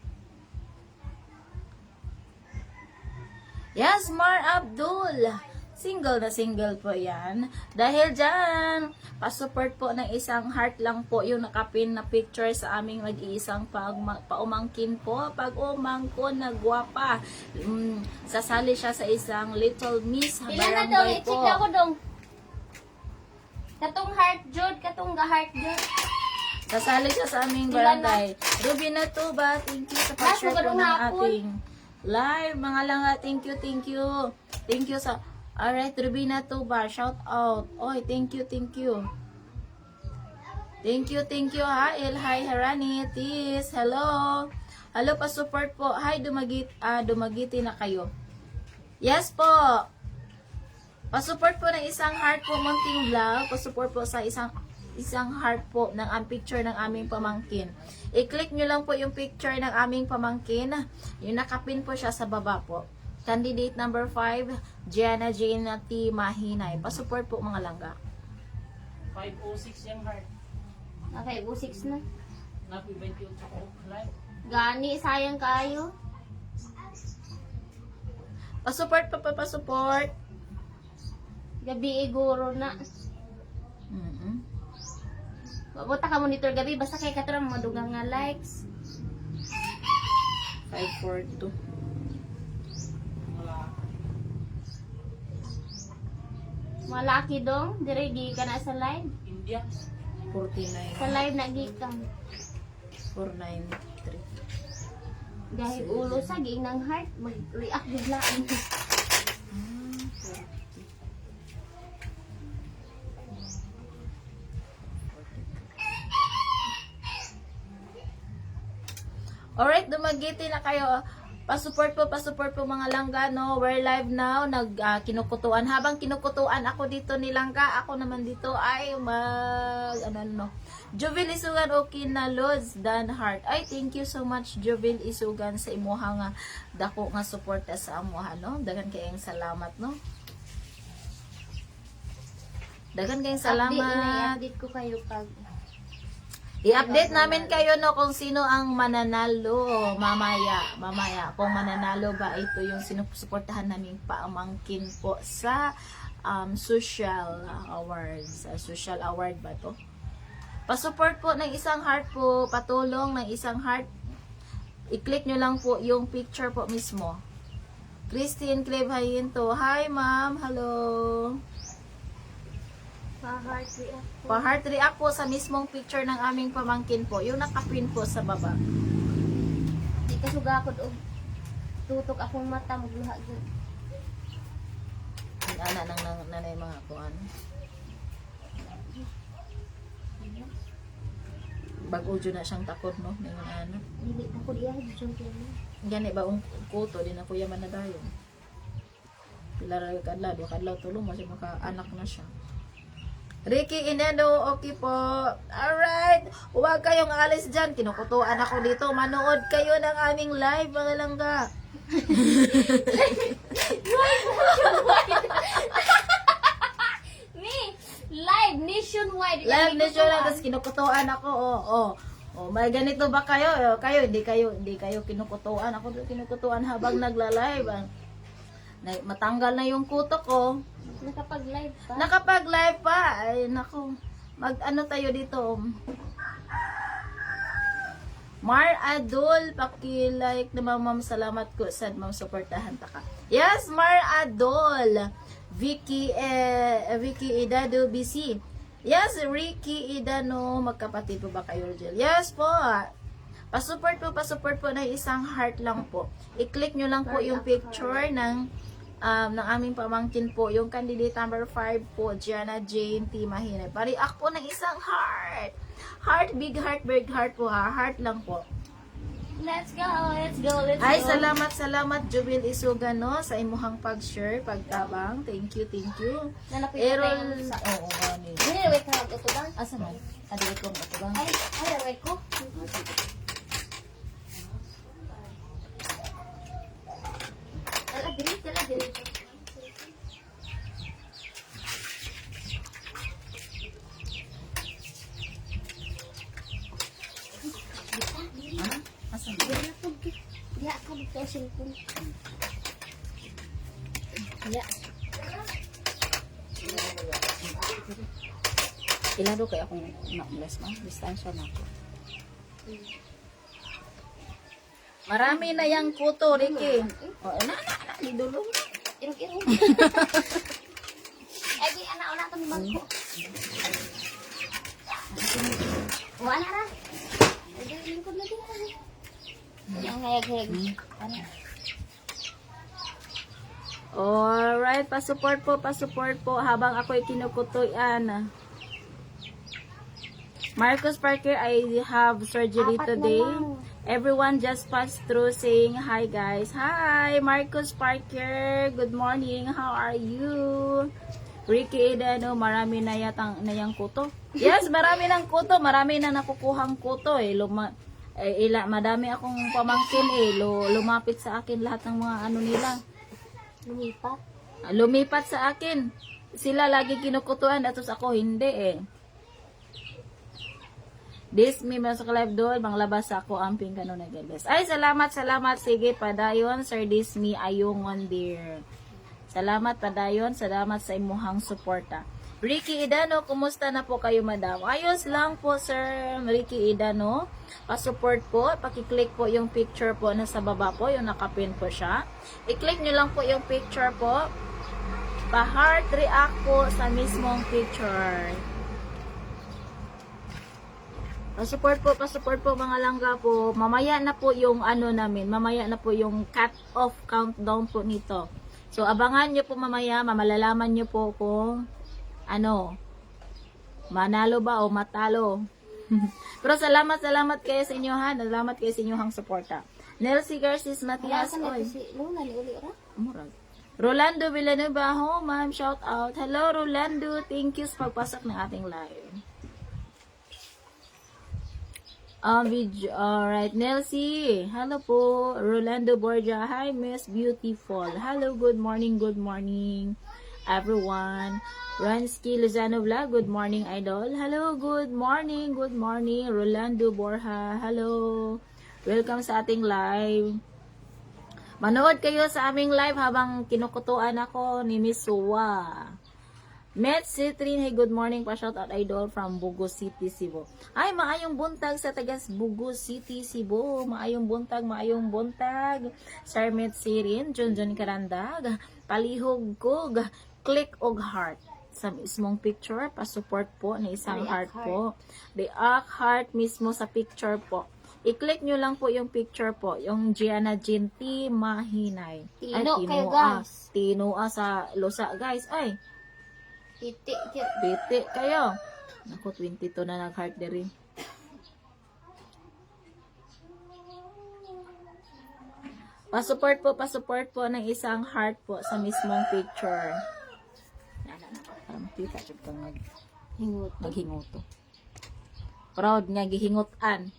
Yes, Mar Abdul. Single na single po yan. Dahil dyan, pa-support po ng isang heart lang po yung nakapin na picture sa aming mag-iisang paumangkin po. Pag-umangkon na gwapa. Sasali siya sa isang Little Miss Ilan na daw, Barangay i-check po. na ako dong. Katong heart jud, katong ga-heart jud. Sasali siya sa aming Ilan barangay. Ruby na to ba? Thank you sa pag-share po ng ating live. Mga langga, thank you. Thank you sa... Alright, Rubina Tuba, shout out. Oy, thank you. Thank you ha. Hi Harani, Tis. Hello. Hello, pa-support po. Hi, dumagiti na kayo. Yes po. Pa-support po ng isang heart po, Munting Vlog. Pa-support po sa isang heart po ng picture ng aming pamangkin. I-click nyo lang po yung picture ng aming pamangkin. Yung nakapin po siya sa baba po. Candidate number 5, Gianna Jane T. Mahinay. Pa-support po mga langga. 506 yung heart. Okay, 06 na. Naku-28 ako live. Gani, sayang kayo. Pa-support po, pa-support. Gabi iguro na. Mabuta ka monitor gabi, basta kay katrang madugang nga likes. 542. Malaki dong, dire di ka na sa live. India. 49. Sa live na gikam. 493. Dahil ulo sa giing ng heart, mag-react biglaan. Alright, dumagiti na kayo. Pa-support po mga langga, no? We're live now, kinukutuan. Habang kinukutuan ako dito ni langga, ako naman dito ay Jovil Isugan, okay na Lods, Dan Heart. Ay, thank you so much, Jovil Isugan, sa imuha nga dako nga suporta sa amuha, no? Dagan kayong salamat, no? Dagan kayong salamat. I-update ko kayo pag I-update namin kayo no kung sino ang mananalo mamaya kung mananalo ba ito yung sinusuportahan naming pamangkin po sa social awards, social award ba to? Pa-support po ng isang heart po, patulong ng isang heart. I-click nyo lang po yung picture po mismo. Christine Cleve Hayinto, hi ma'am, hello. pa-heart react. Pa-heart react po sa mismong picture ng aming pamangkin po. Yung nakapin po sa baba. Di ka sugakod og tutok akong mata magluha gyud. Ang ana ng nanay mga kuan. Bago dyan na siyang takot, no? Ngayon ano. Dili ako diya jud ko. Gani ba ang kuto din ako yaman na dayon. Pila ra kadlaw, kadlaw tulong mo siya maka-anak na siya. Ricky Inendo, okay po. Alright. Huwag kayong alis dyan. Kinukutuan ako dito. Manood kayo ng aming live, mga langga. Live nationwide. Live na siya. Tapos kinukutuan ako. May ganito ba kayo? Hindi kayo kinukutuan. Ako kinukutuan habang nagla-live. Matanggal na yung kuto ko. Nakapag-live pa. Nakapag-live pa. Ay, naku. Mag-ano tayo dito. Mar Adol, paki-like naman ma'am. Salamat ko. Sad ma'am, supportahan ta ka. Yes, Mar Adol. Vicky Idado BC. Yes, Ricky Idano. Magkapatid po ba kayo, Jill? Yes po. Pa-support po na isang heart lang po. I-click nyo lang po yung picture ng aming pamangkin po, yung candidate number 5 po, Gianna Jane T. Mahinay. Pa-react po ng isang heart. Heart, big heart po ha. Heart lang po. Let's go. Ay, salamat Jubil Isugan, no, sa imuhang pag-share, pagtabang. Thank you. Nalapit Errol, tayo sa... oo, gani. Nilaway ka ito ba? Asa man? Adilit ko ito ba? Ay, nilaway ko. Tala, dili. Asa man? Diya ako dito ang cellphone. Diya. Ilado kay akong na-bless ma. Distansya na ako. Marami na yang kuto, Ricky. Idulong. Irog. Ay, di, anak, wala kami bangko. O, anak ra. Ay, lingkod lagi. Ang hayag-hayag. Ano? Alright, pa-support po habang ako'y kinukutoyan. Marcos Parker, I have surgery Apat na today. lang. Everyone just passed through saying hi guys. Hi Marcos Parker, good morning. How are you? Ricky Edano, marami na yatang nayang kuto. Yes, marami ng kuto, marami na nakukuhang kuto eh. Madami akong pamangkin eh. Lumapit sa akin lahat ng mga ano nila. Lumipat. Lumipat sa akin. Sila lagi kinukutuan, atos ako hindi eh. This me sa live doon, manglabas ako amping kanon na guys. Ay, salamat. Sige, padayon, Sir Dismi, ayungon dear. Salamat, padayon. Salamat sa imuhang suporta. Ricky Idano, kumusta na po kayo, madam? Ayos lang po, Sir Ricky Idano. Pa-support po, pakiclick po yung picture po na sa baba po, yung nakapin po siya. I-click nyo lang po yung picture po. Pa-heart react po sa mismong picture. Pa-support po mga langga po. Mamaya na po yung ano namin, mamaya na po yung cut-off countdown po nito. So, abangan nyo po mamaya, malalaman nyo po kung ano, manalo ba o matalo. Pero salamat kayo sa inyo ha. Salamat kayo sa inyong suporta. Nelsie Garcis Matias. Wala ka na Oy. si Luna ni uli ra. Murag. Rolando Villanueva, ho, ma'am, shout out. Hello, Rolando. Thank you sa pagpasok ng ating live. Alright, Nelsie. Hello po. Rolando Borja. Hi, Miss Beautiful. Hello, good morning, everyone. Ransky Lozano Vlog. Good morning, idol. Hello, good morning. Rolando Borja. Hello. Welcome sa ating live. Manood kayo sa aming live habang kinukutuan ako ni Miss Suwa. Met Citrin, hey, good morning pa, shout out idol from Bugo City, Cebu. Ay, maayong buntag sa tagas Bugo City, Cebu. Maayong buntag. Sir Met Citrin, Junjun Karandag, palihog ko, click og heart. Sa mismong picture, pa-support po na isang heart po. React heart mismo sa picture po. I-click nyo lang po yung picture po, yung Gianna Ginti Mahinay. Tino kayo, guys. Tinoa sa Losa, guys. Ay, Biti kayo. Naku, 22 na nag-heart diri. Pa-support po ng isang heart po sa mismong picture. Para makita siya kang maghingoto. Proud nga gihingotan.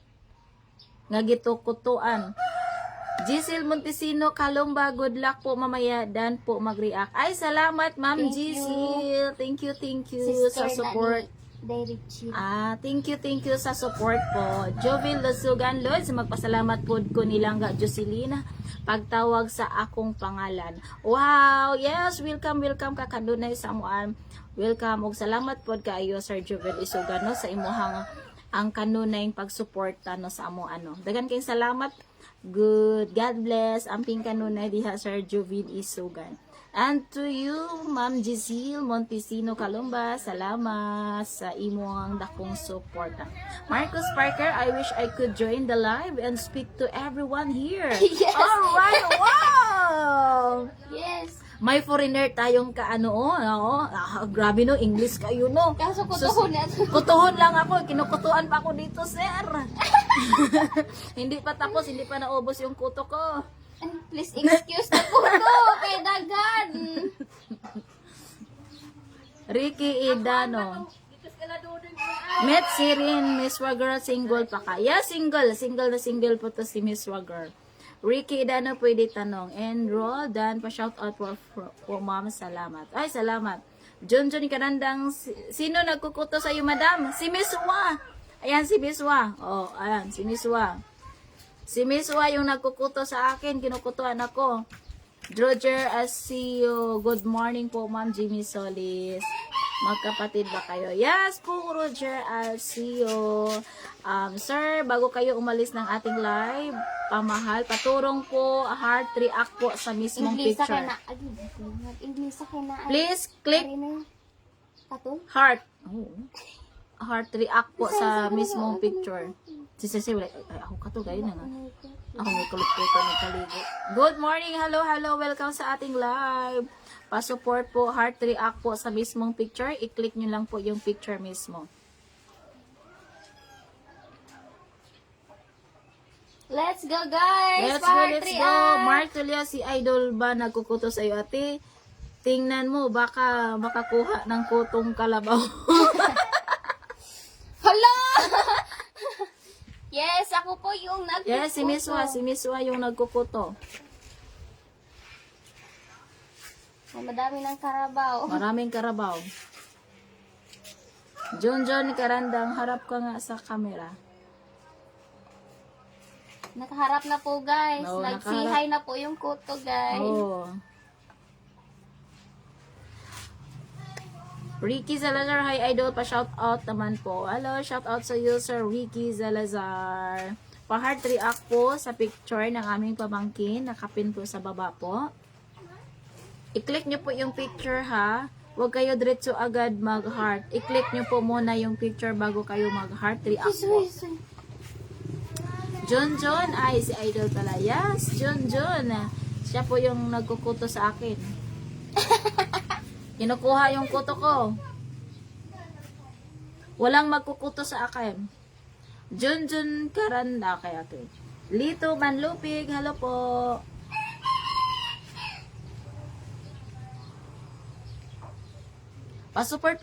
Nga gitukutuan. Giselle Montesino, Kalumba, good luck po mamaya. Dan po mag-react. Ay, salamat, Ma'am Giselle. Thank you sa support. Thank you sa support po. Jovil Lusugan, Lord, magpasalamat po ko nilangga Jocelyn pagtawag sa akong pangalan. Wow, yes, welcome kakadunay sa amuan. Welcome ug salamat po kaayo Sir Jovil Lusugan no sa imuhang ang kanunay pagsuporta no sa amo ano. Dagan kayong salamat. Good. God bless. Amping kanunay diha Sir Jovil Isugan. And to you, Ma'am Giselle Montesino Calumba, salamat sa imong dakong suporta. Marcos Parker, I wish I could join the live and speak to everyone here. Yes. Alright, wow! Yes. May foreigner tayong grabe no, English kayo no. Kaso kutuhon na. Kutuhon lang ako, kinukutuan pa ako dito, sir. Hindi pa tapos, hindi pa naubos yung kuto ko. Please excuse na po to. Kay dagan. Ricky Idano. Met Sirin, Miss Wagger, single pa ka? Yeah, single po to si Miss Wagger. Ricky Idano, pwede tanong. Enroll, dan pa shout out for ma'am, salamat. Ay, salamat. Junjun Karandang, sino nagkukuto sa iyo, madam? Si Miss Wa. Ayan, si Miss Wa. Oh, ayan, si Miss Wa. Si Miss Wa yung nagkukuto sa akin, kinukutuan ako. Roger Asio, good morning po, Ma'am Jimmy Solis. Magkapatid ba kayo? Yes po, Roger Asio. Sir, bago kayo umalis ng ating live, pamahal, paturong po, heart react po sa mismong picture. English ka na. Please click heart. Oh. Heart react po sa mismong picture. Sisi, wala. Ay, ako kato, gaya na nga. Ako may kulot-kulot ng kaligo. Good morning, hello, welcome sa ating live. Pa-support po, heart react po sa mismong picture. I-click nyo lang po yung picture mismo. Let's go, guys! Let's go. Mark Tulio, si Idol ba nagkukuto sa'yo, ate? Tingnan mo, baka makakuha ng kutong kalabaw. Hala! Yes, ako po yung nagkukuto. Yes, si Miswa yung nagkukuto. Madami ng karabaw. Maraming karabaw. John Karandang, harap ka nga sa camera. Nakaharap na po, guys. Oo, Nag-say nakaharap. hi na po yung kuto, guys. Oh. Ricky Salazar, hi Idol, pa-shout out naman po. Hello, shout out sa you, Sir Ricky Salazar. Pa-heart react po sa picture ng aming pamangkin. Nakapin po sa baba po. I-click nyo po yung picture ha. Huwag kayo diretso agad mag-heart. I-click nyo po muna yung picture bago kayo mag-heart react po. John, ay si Idol pala. Yes, John. Siya po yung nagkukuto sa akin. Kinukuha yung kuto ko. Walang magkukuto sa akin. John Karanda kaya to. Lito Manlupig, hello po. Pa-support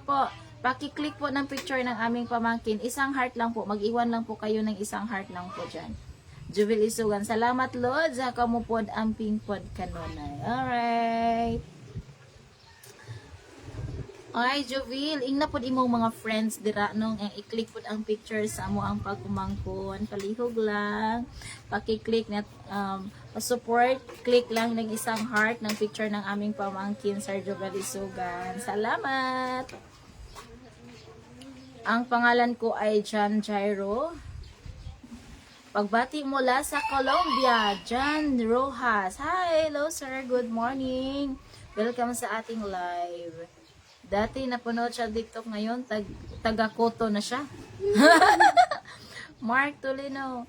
po. Paki-click po ng picture ng aming pamangkin. Isang heart lang po. Mag-iwan lang po kayo ng isang heart lang po dyan. Jubil Isugan. Salamat, Lord. Sa kamupod ang pingpod kanunay. Alright. Ay, Jovil, ingna po imong mga friends dira nung i-click po ang picture sa amo ang pagkumangkon. Palihog lang. Paki-click na support, click lang ng isang heart ng picture ng aming pamangkin, Sir Jovil Isugan. Salamat. Ang pangalan ko ay John Jairo. Pagbati mula sa Colombia, John Rojas. Hi, hello sir, good morning. Welcome sa ating live. Dati napanood siya TikTok, ngayon taga-koto na siya. Mark Tolino,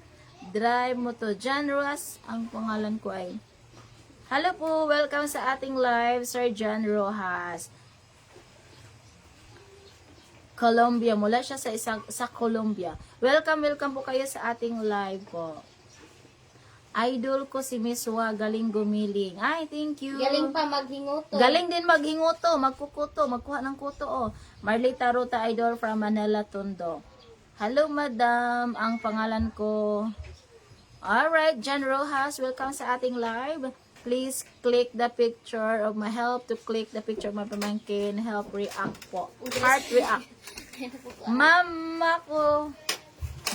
drive mo to. John Rojas, ang pangalan ko ay. Hello po, welcome sa ating live, Sir John Rojas. Colombia, mula siya sa Colombia. Welcome po kayo sa ating live po. Idol ko si Miswa, galing gumiling. Ay, thank you. Galing pa maghinguto. Galing din maghinguto, magkukuto, magkuha ng kuto, oh. Marlita Ruta Idol from Manila, Tondo. Hello, madam. Ang pangalan ko. Alright, John Rojas, welcome sa ating live. Please click the picture of my help to click the picture of my pamangkin. Help react po. Heart react. Mama ko.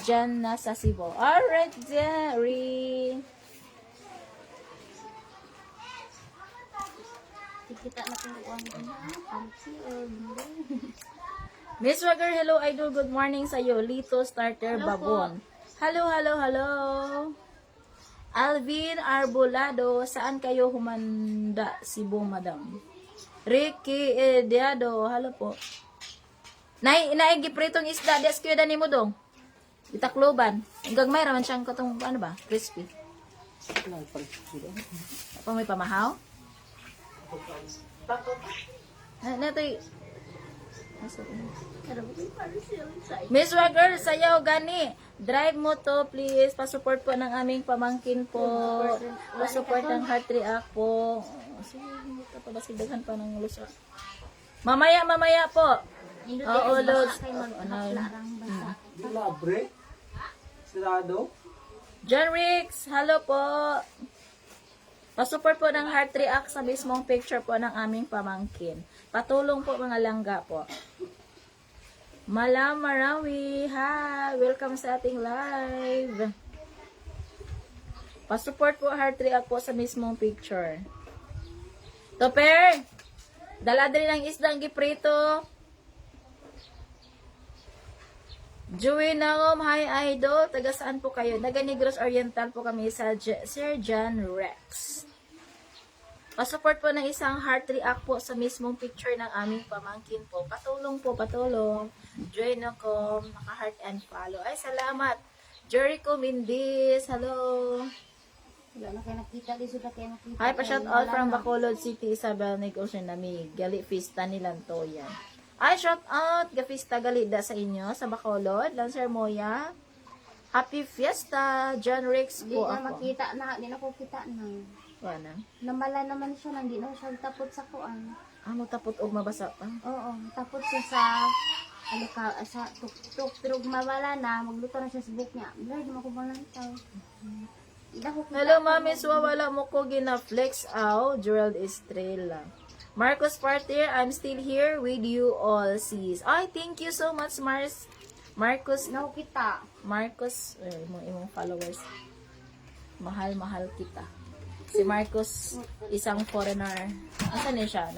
Diyan na sa Cebu. Alright, Jerry. Kita na kung Miss Wagger, hello idol. Good morning sa iyo. Lito Starter Babon. Hello. Alvin Arbolado, saan kayo humanda, Cebu, madam? Ricky Ediado, hello po. Naigipritong isda, des kuya dani mo dong. Itakloban. Ang gagmay raman siyang katong, ano ba? Crispy. Apa may pamahaw? Natoy. Miss Wagger, sayaw gani. Drive mo to, please. Pasupport po ng aming pamangkin po. Pasupport ng heart react po. Sige, ito pa. Basigdagan pa ng lusa. Mamaya po. Oo, Lods. Di labre? Sirado? John Ricks, hello po. Pasupport po ng heart react sa mismong picture po ng aming pamangkin. Patulong po mga langga po. Malam Marawi, hi! Welcome sa ating live. Pasupport po heart react po sa mismong picture. Topper! Dala din ng isdang giprito. Joey Naom, hi idol. Taga saan po kayo? Taga Negros Oriental po kami sa Sir John Rex. Pasupport po ng isang heart react po sa mismong picture ng aming pamangkin po. Patulong po, patulong. Joy Nacom, naka-heart and follow. Ay, salamat. Jericho Mindis, hello. Wala na kayo nakita. Di sila kayo nakita. Hi, pa-shout out from Bacolod City, Isabel, Negosyo Namig. Gali Fista nilanto yan. Ay, shout out. Gafista galida sa inyo, sa Bacolod. Lancer Moya. Happy Fiesta, John Rix Di po na ako. makita na, di na ko kita na. Wala. Namala naman siya, hindi na siya tapot sa kuan. Mo tapot og mabasa pa. Oo, tapos siya sa tuk-tuk, pero mawala na, magluto na siya sa book niya. Lord, makubalantaw. Hello, Mami. Wala mo ko gina-flex out. Gerald Estrella. Marcos Partir, I'm still here with you all, sis. Ay, thank you so much, Marcos. Now kita. Marcos, imong followers. Mahal kita. Si Marcos, isang foreigner. Asan niya siya?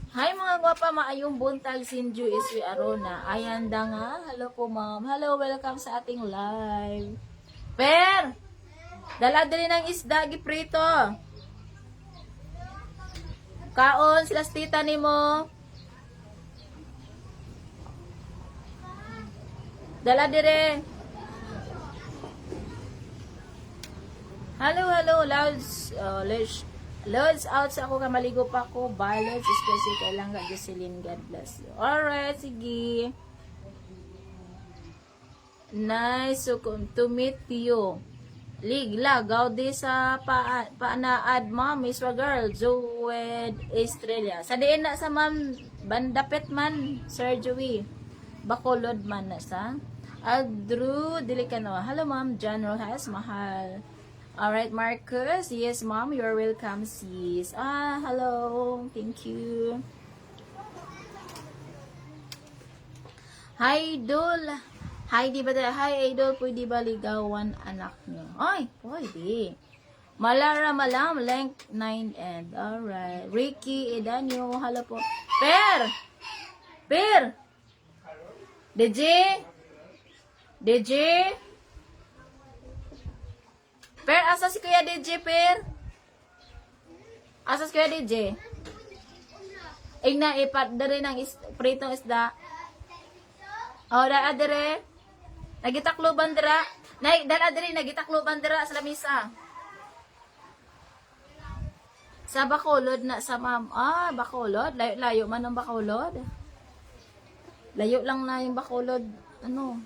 Hi mga gwapa, maayong buntag, Sinju Iswi Arona. Ayanda nga. Hello po, ma'am. Hello, welcome sa ating live. Per! Dala din ng isda, giprito. Kaon, sila tita ni mo. Dala dire. Hello, Loads out sa ako ka maligo pa ko. Balance, especially kailang ka Jocelyn. God bless you. Alright, sige. Nice to meet you. Ligla, gaudi sa paanaad, ma'am, is wa girl, Joed Estrella. Sa diin na sa ma'am, bandapet man, Sir Joey. Bacolod man na sa. Aldru Dilicano. Hello, ma'am, John Rojas, mahal. Alright, Marcus. Yes, ma'am, you're welcome, sis. Hello. Thank you. Hi, Idol. Hi, di ba? Hi, Idol. Pwede ba ligawan anak niyo? Ay, pwede. Malara Malam, length 9 and. Alright. Ricky Edanyo. Hello po. Per! DJ? Per, asa si Kuya DJ, Per? Asa si Kuya DJ? Igna, ipat dari ng pritong isda. Dere. Nagitakloban dira. Dala diri, nagitakloban dira sa lamisa. Sa Bacolod na sa ma'am. Bacolod. Layo man ang Bacolod. Layo lang na yung Bacolod. Ano?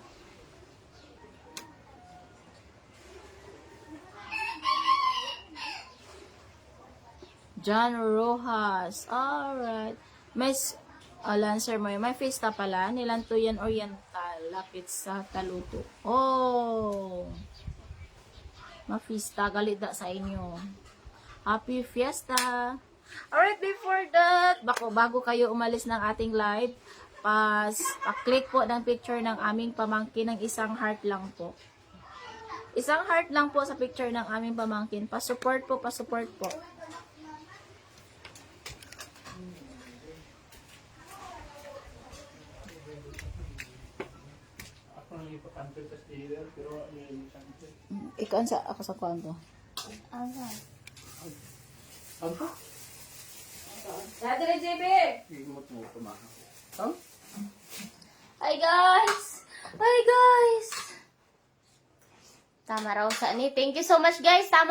John Rojas. Alright. Lancer mo yun. May fiesta pala. Nilantuyan Oriental. Lapit sa Taluto. Oh! Ma-fiesta. Galita sa inyo. Happy Fiesta! Alright, before that, bago kayo umalis ng ating live, pa-click po ng picture ng aming pamangkin ng isang heart lang po. Isang heart lang po sa picture ng aming pamangkin. Pa-support po. Ako nang ipakanto sa stealer, pero may kanto. Ikaw ako sa kwanto. Asa? Ano? Dati rin, JB! Higmot mo kumaha. Hi guys! Tama raw sa ni. Thank you so much guys. Tama